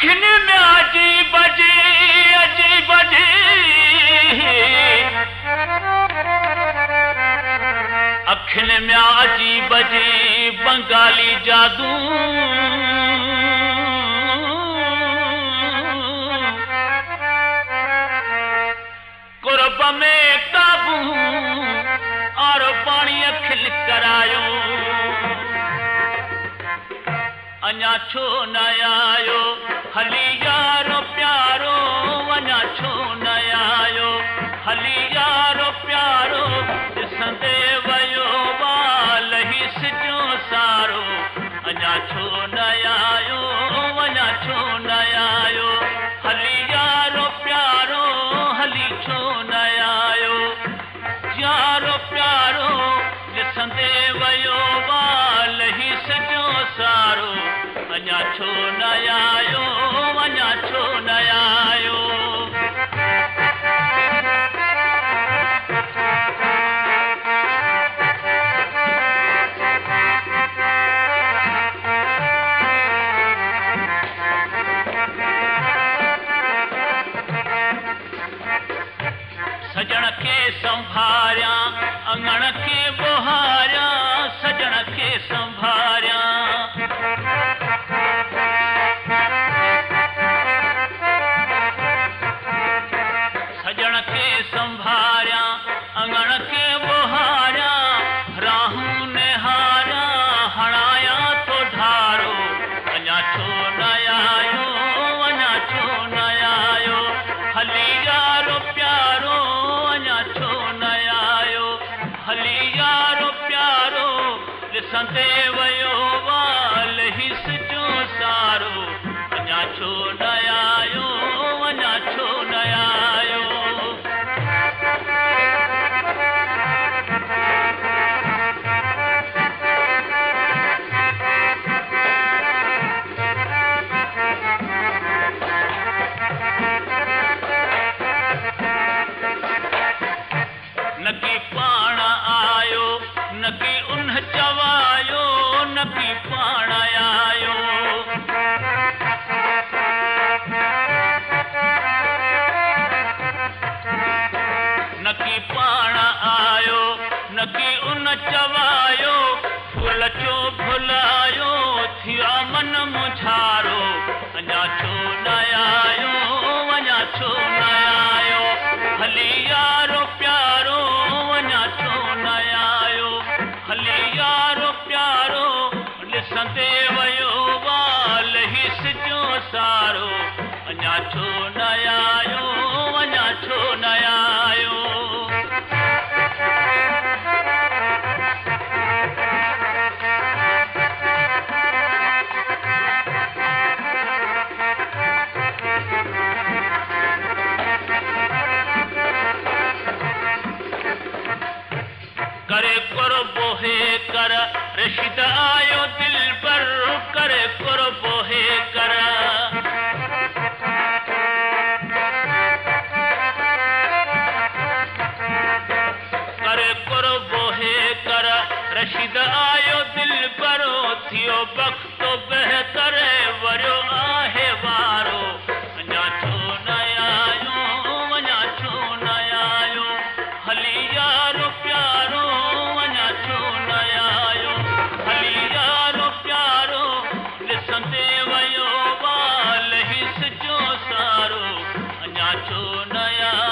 अखियुनि में अजीब जी अजीब जी अखियुनि में अजीब जी बंगाली जादू कुर्ब में काबू और पानी खिल करायो अञा छो न आयो हली यारो प्यारो अञा छो न आयो हली यारो प्यारो ॾिसंदे वयो वाल ही सिजो सारो अञा छो न आयो अञा छो न आयो हली यारो प्यारो हली छो न आयो यारो प्यारो ॾिसंदे वयो वाल ही सिजो सारो अञा छो न आयो अञा छो न आयो सजण खे संभारिया अंगण खे बुहारिया सजण खे संभारिया सजण खे संभारिया अंगण खे बुहारिया राहूं निहारिया हणाया तो ढारो अञा छो न आयो अञा छो न आयो हली यारो प्यारो अञा छो न आयो हली यारो प्यारो ॾिसंदे वयो वाल ही सिजो सारो अञा छो न आयो अञा छो न आयो नकी पाण आयो नकी उन चवायो नकी पाण आयो नकी पाण आयो नकी उन चवायो फूल चो भुलायो थिया मन मुझारो अञा छो न आयो अञा छो न आयो हली यारो प्यारो अञा छो न आयो हली यारो प्यारो ॾिसंदे वयो वाल ही सिजो सारो अञा छो न आयो अञा छो न आयो करे कुर्बो हे कर रशीद आयो दिल पर करे कुर्बो हे कर करे कुर्बो हे कर रशीद आयो दिल पर थियो वक्त बहतर वरियो आहे वारो अञा छो न आयो अञा छो न आयो हली यारो प्यारो अञा छो न आयो हली यारो प्यारो ॾिसंदे वयो वाल ही सिजो सारो अञा छो न आयो